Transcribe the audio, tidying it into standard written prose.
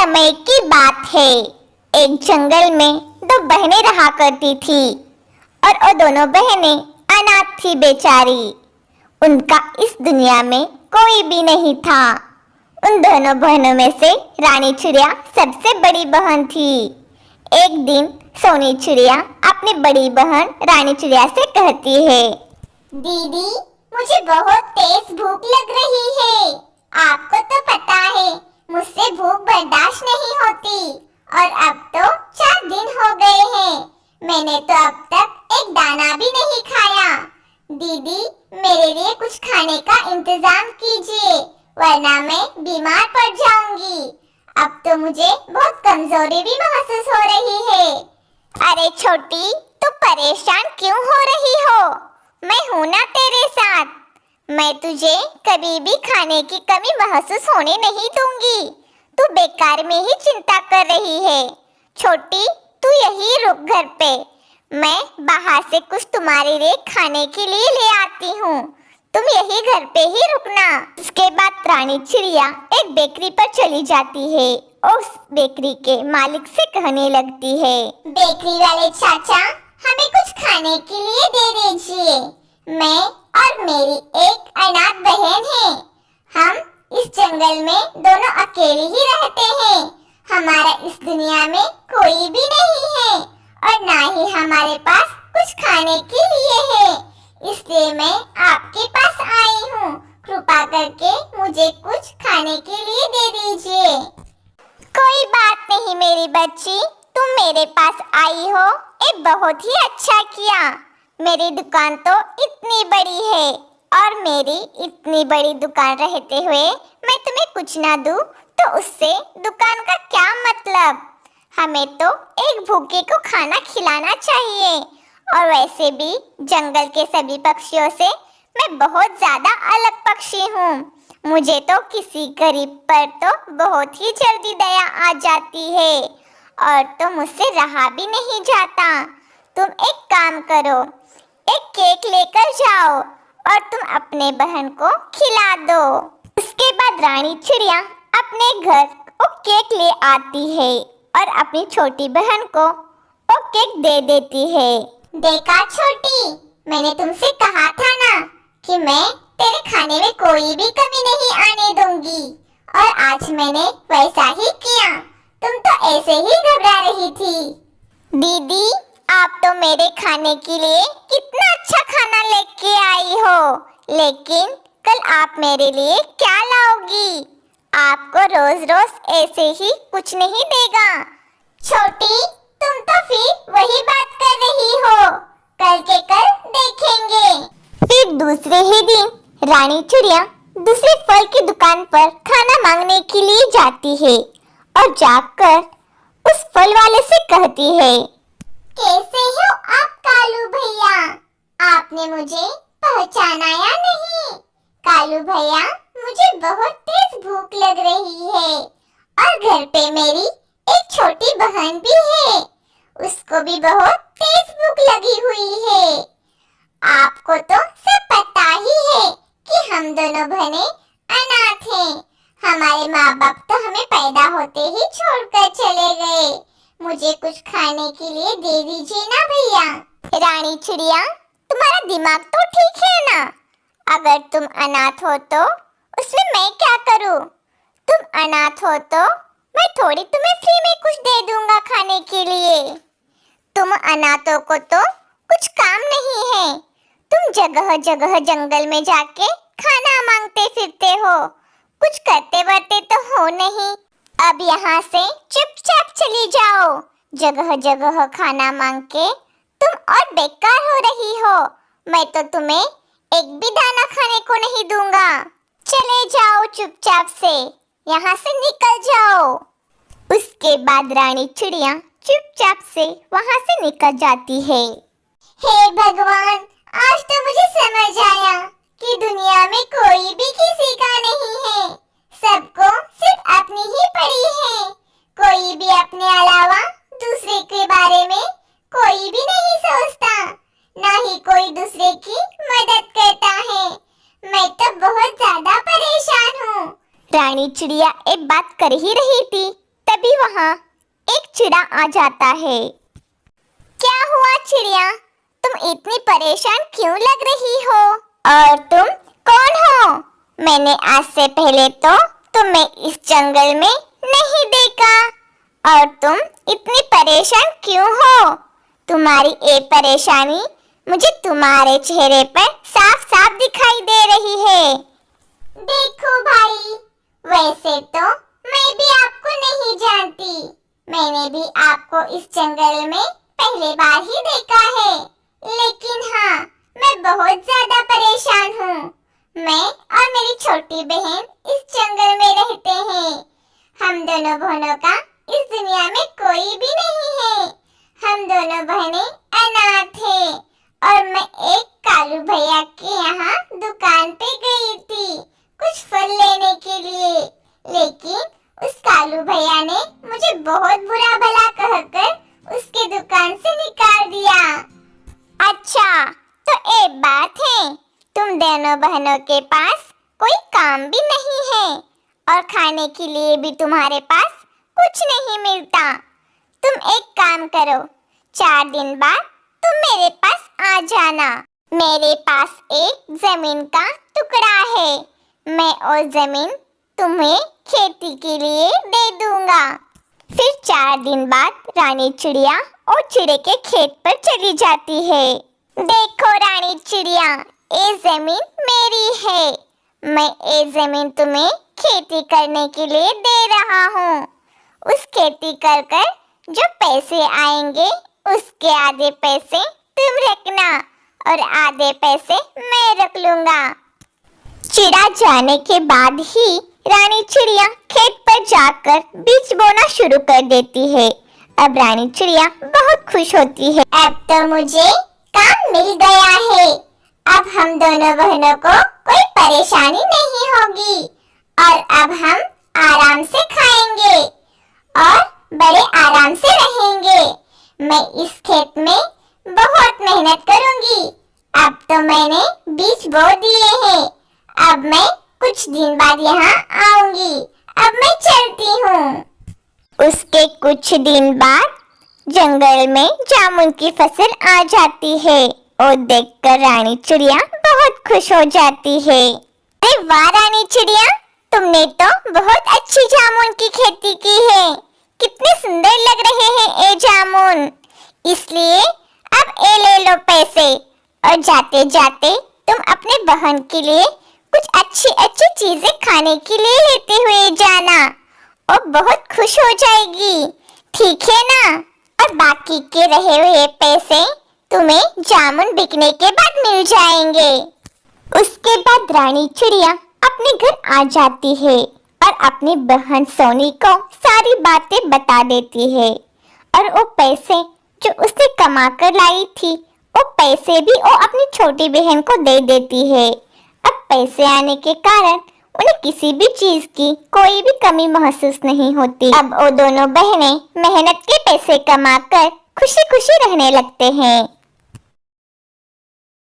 समय की बात है। एक जंगल में दो बहनें रहा करती थी और वो दोनों बहनें अनाथ थी बेचारी। उनका इस दुनिया में कोई भी नहीं था। उन दोनों बहनों में से रानी चिड़िया सबसे बड़ी बहन थी। एक दिन सोनी चिड़िया अपनी बड़ी बहन रानी चिड़िया से कहती है, दीदी मुझे बहुत तेज भूख लग रही है। आपको तो पता है मुझसे भूख बर्दाश्त नहीं होती और अब तो 4 दिन हो गए हैं। मैंने तो अब तक एक दाना भी नहीं खाया। दीदी मेरे लिए कुछ खाने का इंतजाम कीजिए वरना मैं बीमार पड़ जाऊंगी। अब तो मुझे बहुत कमजोरी भी महसूस हो रही है। अरे छोटी तू परेशान क्यों हो रही हो? मैं हूं ना तेरे साथ। मैं तुझे कभी भी खाने की कमी महसूस होने नहीं दूंगी। तू बेकार में ही चिंता कर रही है। छोटी तू यही रुक घर पे। मैं बाहर से कुछ तुम्हारे लिए खाने के लिए ले आती हूँ। तुम यही घर पे ही रुकना। उसके बाद रानी चिड़िया एक बेकरी पर चली जाती है। उस बेकरी के मालिक से कहने लगती है, बेकरी वाले चाचा हमें कुछ खाने के लिए दे दीजिए। मैं और मेरी एक अनाथ बहन है। हम इस जंगल में दोनों अकेले ही रहते हैं। हमारा इस दुनिया में कोई भी नहीं है और ना ही हमारे पास कुछ खाने के लिए है। इसलिए मैं आपके पास आई हूँ। कृपा करके मुझे कुछ खाने के लिए दे दीजिए। कोई बात नहीं मेरी बच्ची, तुम मेरे पास आई हो ये बहुत ही अच्छा किया। मेरी दुकान तो इतनी बड़ी है और मेरी इतनी बड़ी दुकान रहते हुए मैं तुम्हें कुछ ना दूं तो उससे दुकान का क्या मतलब? हमें तो एक भूखे को खाना खिलाना चाहिए। और वैसे भी जंगल के सभी पक्षियों से मैं बहुत ज्यादा अलग पक्षी हूँ। मुझे तो किसी गरीब पर तो बहुत ही जल्दी दया आ जाती है और तो मुझसे रहा भी नहीं जाता। तुम एक काम करो, एक केक लेकर जाओ और तुम अपने बहन को खिला दो। उसके बाद रानी चिड़िया अपने घर वो केक ले आती है और अपनी छोटी बहन को वो केक दे देती है। देखा छोटी, मैंने तुमसे कहा था ना कि मैं तेरे खाने में कोई भी कमी नहीं आने दूंगी और आज मैंने वैसा ही किया। तुम तो ऐसे ही घबरा रही थी। दीदी आप तो मेरे खाने के लिए कितना अच्छा खाना लेके आई हो, लेकिन कल आप मेरे लिए क्या लाओगी? आपको रोज रोज ऐसे ही कुछ नहीं देगा। छोटी तुम तो फिर वही बात कर रही हो। कल के कल देखेंगे। फिर दूसरे ही दिन रानी चिड़िया दूसरे फल की दुकान पर खाना मांगने के लिए जाती है और जाकर उस फल वाले से कहती है, कैसे हो आप कालू भैया? आपने मुझे पहचाना या नहीं? कालू भैया मुझे बहुत तेज भूख लग रही है और घर पे मेरी एक छोटी बहन भी है, उसको भी बहुत तेज भूख लगी हुई है। आपको तो सब पता ही है कि हम दोनों बहनें अनाथ हैं। हमारे माँ बाप तो हमें पैदा होते ही छोड़कर चले गए। मुझे कुछ खाने के लिए दे दीजिए ना भैया। रानी चिड़िया तुम्हारा दिमाग तो ठीक है ना? अगर तुम अनाथ हो तो उसमें मैं क्या करूँ? तुम अनाथ हो तो मैं थोड़ी तुम्हें फ्री में कुछ दे दूंगा खाने के लिए। तुम अनाथों को तो कुछ काम नहीं है। तुम जगह जगह जंगल में जाके खाना मांगते फिरते हो, कुछ करते वर्ते तो हो नहीं। अब यहाँ से चुपचाप चली जाओ। जगह जगह खाना मांग के तुम और बेकार हो रही हो। मैं तो तुम्हें एक भी दाना खाने को नहीं दूंगा। चले जाओ चुपचाप से, यहाँ से निकल जाओ। उसके बाद रानी चिड़िया चुपचाप से वहाँ से निकल जाती है। हे भगवान, आज तो मुझे समझ आया कि दुनिया में कोई भी किसी का नहीं है। सबको सिर्फ अपनी ही पड़ी है। कोई भी अपने अलावा दूसरे के बारे में कोई भी नहीं सोचता, ना ही कोई दूसरे की मदद करता है। मैं तो बहुत ज्यादा परेशान हूँ। रानी चिड़िया एक बात कर ही रही थी, तभी वहाँ एक चिड़ा आ जाता है। क्या हुआ चिड़िया, तुम इतनी परेशान क्यों लग रही हो? और तुम कौन हो? मैंने आज से पहले तो तुम्हें इस जंगल में नहीं देखा। और तुम इतनी परेशान क्यों हो? तुम्हारी ये परेशानी मुझे तुम्हारे चेहरे पर साफ साफ दिखाई दे रही है। देखो भाई, वैसे तो मैं भी आपको नहीं जानती। मैंने भी आपको इस जंगल में पहली बार ही देखा है। लेकिन हाँ, मैं बहुत ज्यादा परेशान हूँ। मैं और मेरी छोटी बहन इस जंगल में रहते हैं। हम दोनों बहनों का इस दुनिया में कोई भी नहीं है। हम दोनों बहनें अनाथ हैं। और मैं एक कालू भैया के यहाँ दुकान पे गई थी कुछ फल लेने के लिए। लेकिन उस कालू भैया ने मुझे बहुत बुरा भला कहकर उसके दुकान से निकाल दिया। अच्छा, तो एक बात है, तुम दोनों बहनों के पास कोई काम भी नहीं है और खाने के लिए भी तुम्हारे पास कुछ नहीं मिलता। तुम एक काम करो, 4 दिन बाद तुम मेरे पास आ जाना। मेरे पास एक जमीन का टुकड़ा है। मैं वो जमीन तुम्हें खेती के लिए दे दूंगा। फिर 4 दिन बाद रानी चिड़िया और चिड़े के खेत पर चली जाती है। देखो रानी चिड़िया, ये जमीन मेरी है। मैं ये जमीन तुम्हें खेती करने के लिए दे रहा हूँ। उस खेती कर कर जो पैसे आएंगे उसके आधे पैसे तुम रखना और आधे पैसे मैं रख लूंगा। चिड़ा जाने के बाद ही रानी चिड़िया खेत पर जाकर बीज बोना शुरू कर देती है। अब रानी चिड़िया बहुत खुश होती है। अब तो मुझे काम मिल गया है। अब हम दोनों बहनों को कोई परेशानी नहीं होगी और अब हम आराम से खाएंगे और बड़े आराम से रहेंगे। मैं इस खेत में बहुत मेहनत करूंगी। अब तो मैंने बीज बो दिए हैं। अब मैं कुछ दिन बाद यहाँ आऊंगी। अब मैं चलती हूँ। उसके कुछ दिन बाद जंगल में जामुन की फसल आ जाती है और देखकर रानी चिड़िया बहुत खुश हो जाती है। अरे वाह रानी चिड़िया, तुमने तो बहुत अच्छी जामुन की खेती की है। कितने सुंदर लग रहे हैं ये जामुन। इसलिए अब ये ले लो पैसे और जाते जाते तुम अपने बहन के लिए कुछ अच्छी अच्छी चीजें खाने के लिए लेते हुए जाना। और बहुत खुश हो जाएगी, ठीक है ना? और बाकी के रहे हुए पैसे तुम्हें जामुन बिकने के बाद मिल जाएंगे। उसके बाद रानी चिड़िया अपने घर आ जाती है और अपनी बहन सोनी को सारी बातें बता देती है। और वो पैसे जो उसने कमा कर लाई थी, वो पैसे भी वो अपनी छोटी बहन को दे देती है। अब पैसे आने के कारण उन्हें किसी भी चीज की कोई भी कमी महसूस नहीं होती। अब वो दोनों बहनें मेहनत के पैसे कमाकर खुशी खुशी रहने लगते हैं।